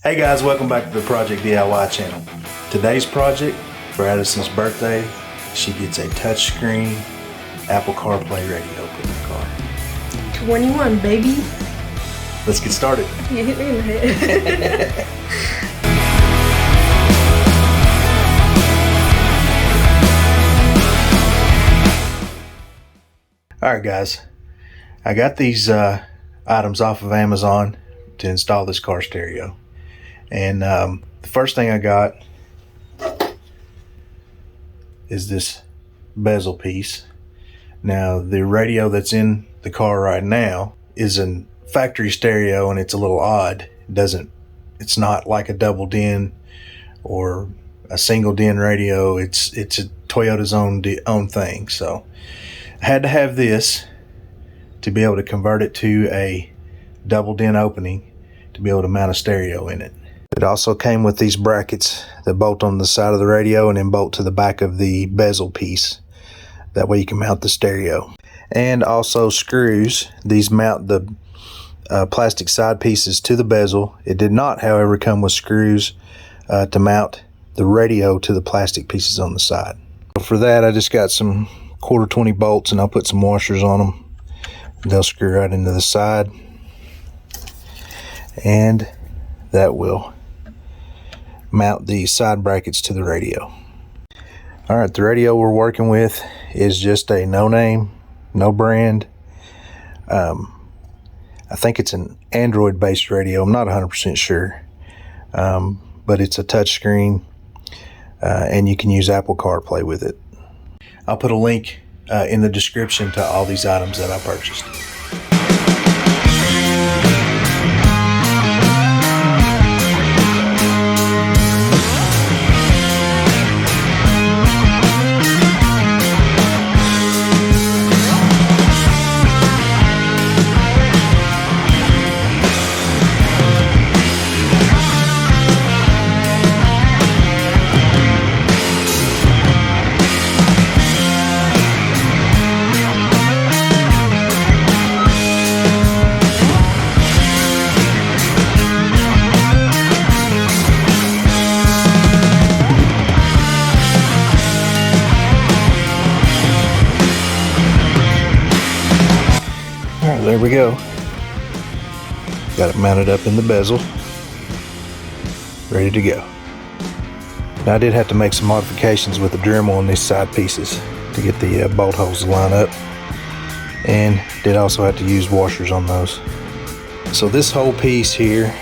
Hey guys, welcome back to the Project DIY channel. Today's project, for Addison's birthday, she gets a touchscreen Apple Carplay radio put in the car. 21, baby. Let's get started. You hit me in the head. Alright guys, I got these items off of Amazon to install this car stereo. And the first thing I got is this bezel piece. Now the radio that's in the car right now is a factory stereo, and it's a little odd. It's not like a double din or a single din radio. It's a Toyota's own thing. So I had to have this to be able to convert it to a double din opening to be able to mount a stereo in it. It also came with these brackets that bolt on the side of the radio and then bolt to the back of the bezel piece. That way you can mount the stereo. And also screws. These mount the plastic side pieces to the bezel. It did not, however, come with screws to mount the radio to the plastic pieces on the side. For that, I just got some 1/4 bolts, and I'll put some washers on them. They'll screw right into the side, and that will mount the side brackets to the radio. Alright, the radio we're working with is just a no name, no brand. I think it's an Android based radio. I'm not 100% sure, but it's a touchscreen, and you can use Apple CarPlay with it. I'll put a link in the description to all these items that I purchased. Alright, there we go. Got it mounted up in the bezel. Ready to go. Now I did have to make some modifications with the Dremel on these side pieces to get the bolt holes to line up. And did also have to use washers on those. So this whole piece here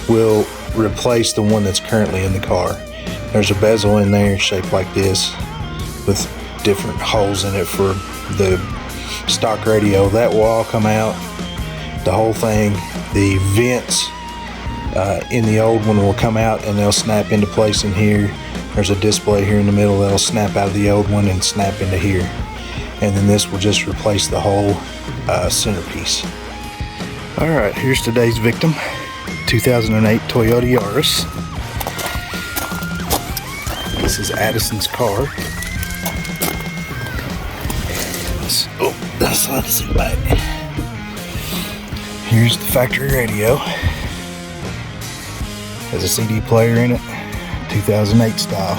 will replace the one that's currently in the car. There's a bezel in there shaped like this with different holes in it for the stock radio. That will all come out, the whole thing. The vents in the old one will come out, and they'll snap into place in here. There's a display here in the middle that'll snap out of the old one and snap into here, and then this will just replace the whole centerpiece. Alright, here's today's victim. 2008 Toyota Yaris. This is Addison's car. Oh, that's not the seat back. Here's the factory radio. Has a CD player in it, 2008 style.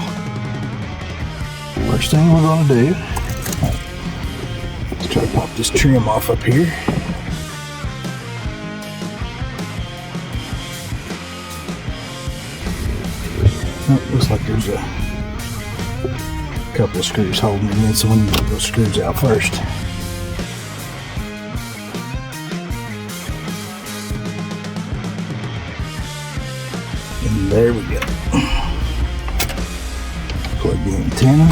First thing we're going to do, let's try to pop this trim off up here. Oh, looks like there's a couple of screws holding it in, so we need to get those screws out first. And there we go. Plug the antenna.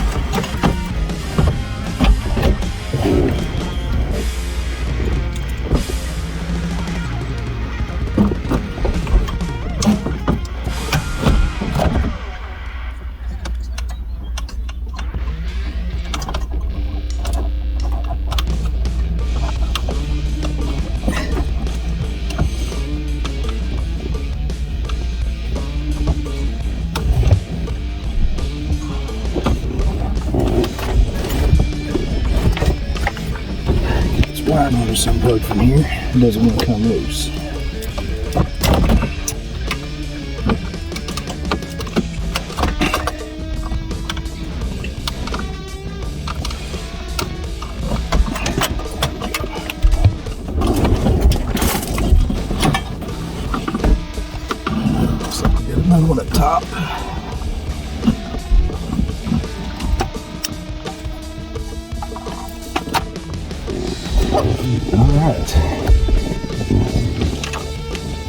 Wire motor's unplugged from here. It doesn't want to come loose. Another one up top. Alright.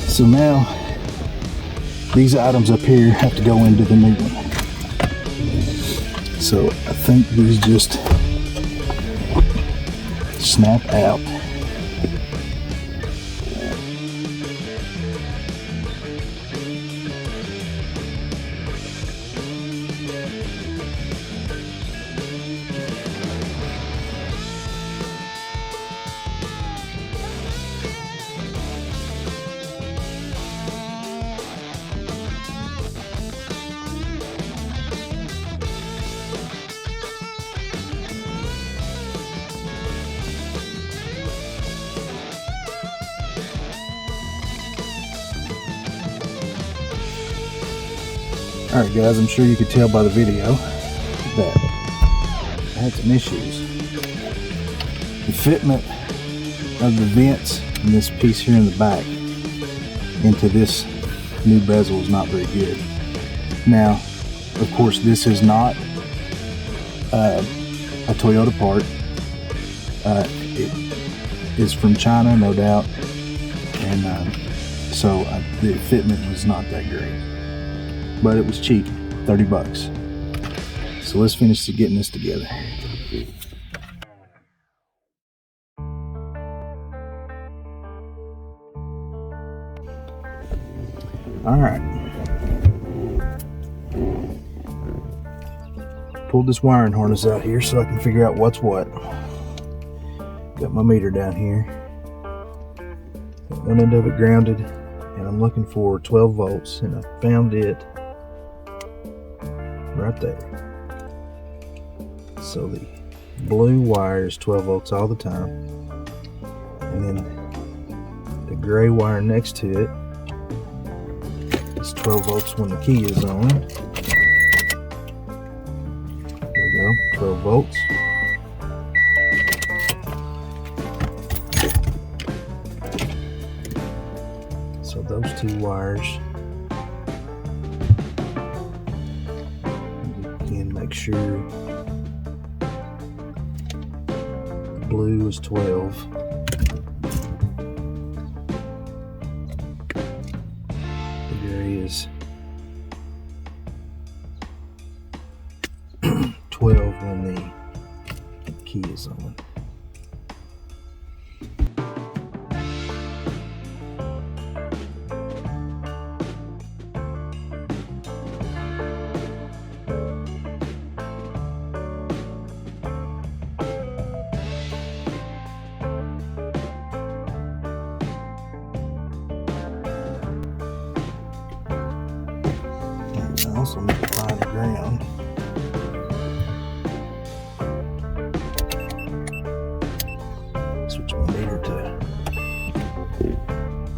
So now these items up here have to go into the new one. So I think these just snap out. Alright guys, I'm sure you could tell by the video that I had some issues. The fitment of the vents and this piece here in the back into this new bezel is not very good. Now, of course, this is not a Toyota part. It is from China, no doubt, and so the fitment was not that great. But it was cheap, 30 bucks. So let's finish getting this together. All right. Pulled this wiring harness out here so I can figure out what's what. Got my meter down here. Got one end of it grounded, and I'm looking for 12 volts, and I found it right there. So the blue wire is 12 volts all the time, and then the gray wire next to it is 12 volts when the key is on. There we go, 12 volts. So those two wires, make sure the blue is 12. The gray is 12 when the key is on. I also need to find the ground. Switch my meter to. Here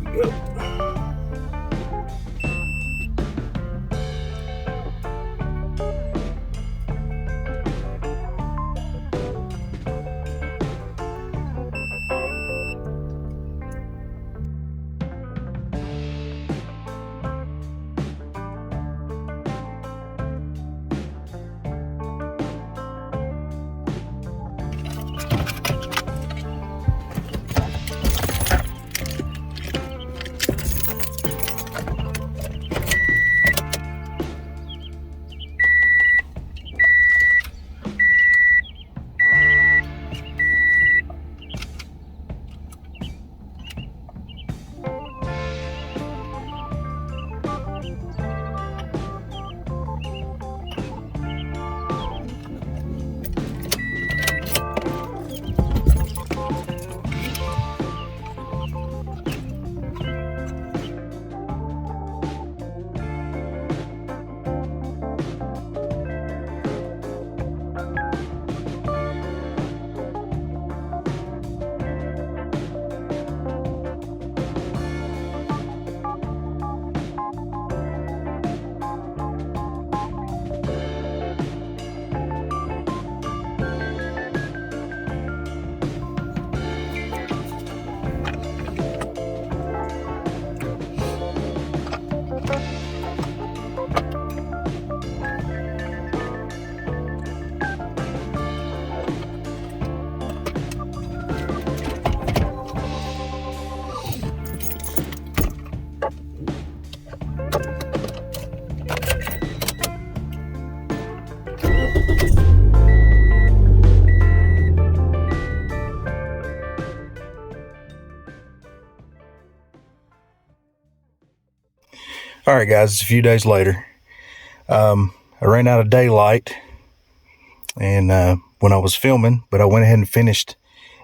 we go. All right, guys, it's a few days later. I ran out of daylight and when I was filming, but I went ahead and finished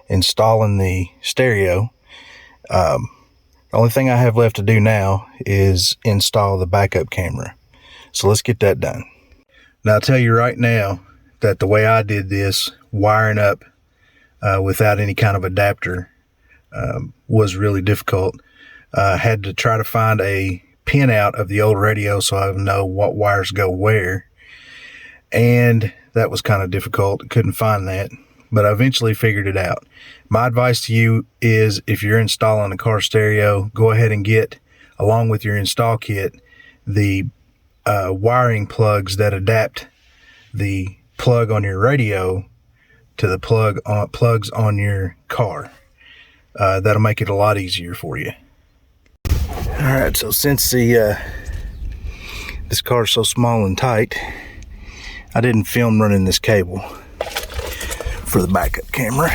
installing the stereo. The only thing I have left to do now is install the backup camera. So let's get that done. Now, I'll tell you right now that the way I did this, wiring up without any kind of adapter, was really difficult. I had to try to find a pin out of the old radio so I would know what wires go where. And that was kind of difficult. Couldn't find that, but I eventually figured it out. My advice to you is, if you're installing a car stereo, go ahead and get, along with your install kit, the wiring plugs that adapt the plug on your radio to the plugs on your car. That'll make it a lot easier for you. All right, so since this car is so small and tight, I didn't film running this cable for the backup camera,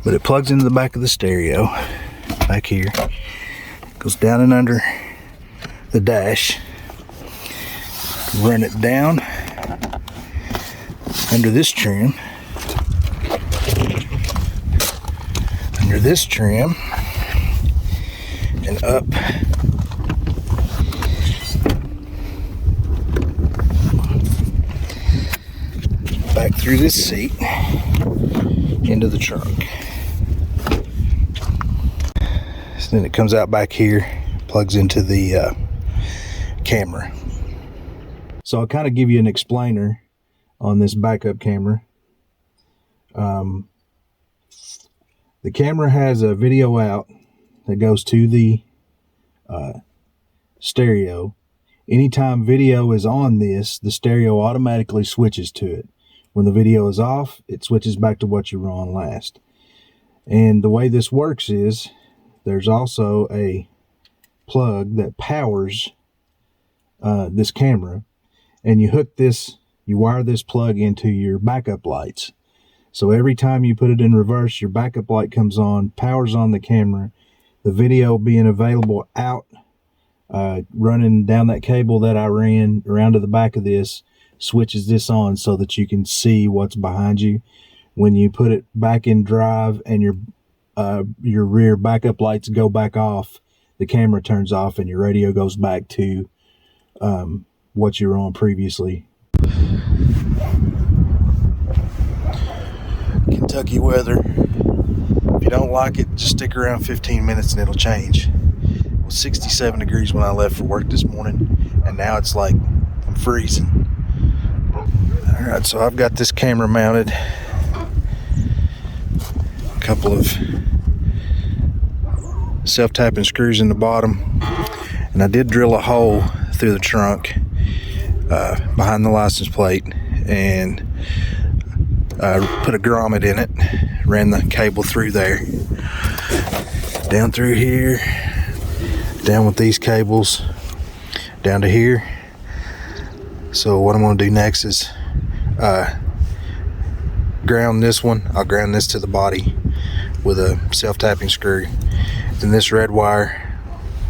but it plugs into the back of the stereo back here, goes down and under the dash, run it down under this trim, and up back through this seat into the trunk. So then it comes out back here, plugs into the camera. So I'll kind of give you an explainer on this backup camera. The camera has a video out that goes to the stereo. Anytime video is on this, the stereo automatically switches to it. When the video is off, it switches back to what you were on last. And the way this works is, there's also a plug that powers this camera, and you wire this plug into your backup lights. So every time you put it in reverse, your backup light comes on, powers on the camera. The video being available out, running down that cable that I ran around to the back of this, switches this on so that you can see what's behind you. When you put it back in drive and your rear backup lights go back off, the camera turns off and your radio goes back to what you were on previously. Kentucky weather. If you don't like it, just stick around 15 minutes and it'll change. It was 67 degrees when I left for work this morning, and now it's like I'm freezing. Alright, so I've got this camera mounted. A couple of self-tapping screws in the bottom, and I did drill a hole through the trunk behind the license plate, and put a grommet in it, ran the cable through there, down through here, down with these cables, down to here. So what I'm going to do next is ground this one. I'll ground this to the body with a self-tapping screw. Then this red wire,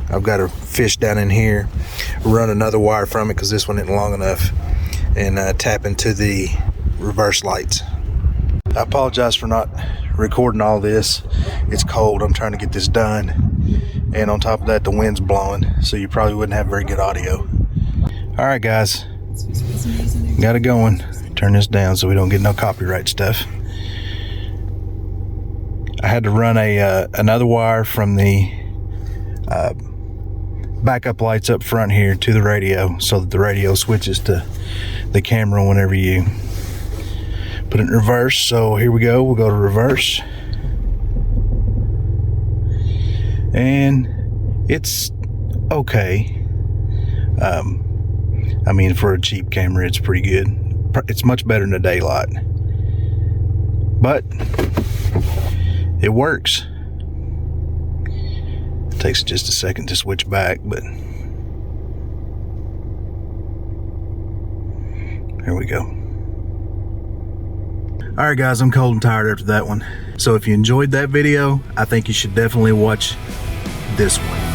I've got a fish down in here, run another wire from it because this one isn't long enough, and tap into the reverse lights. I apologize for not recording all this. It's cold. I'm trying to get this done, and on top of that, the wind's blowing, so you probably wouldn't have very good audio. All right, guys, got it going. Turn this down so we don't get no copyright stuff. I had to run another wire from the backup lights up front here to the radio, so that the radio switches to the camera whenever you put it in reverse. So here we go. We'll go to reverse, and it's okay. I mean, for a cheap camera, it's pretty good. It's much better in the daylight, but it works. It takes just a second to switch back, but here we go. Alright guys, I'm cold and tired after that one. So if you enjoyed that video, I think you should definitely watch this one.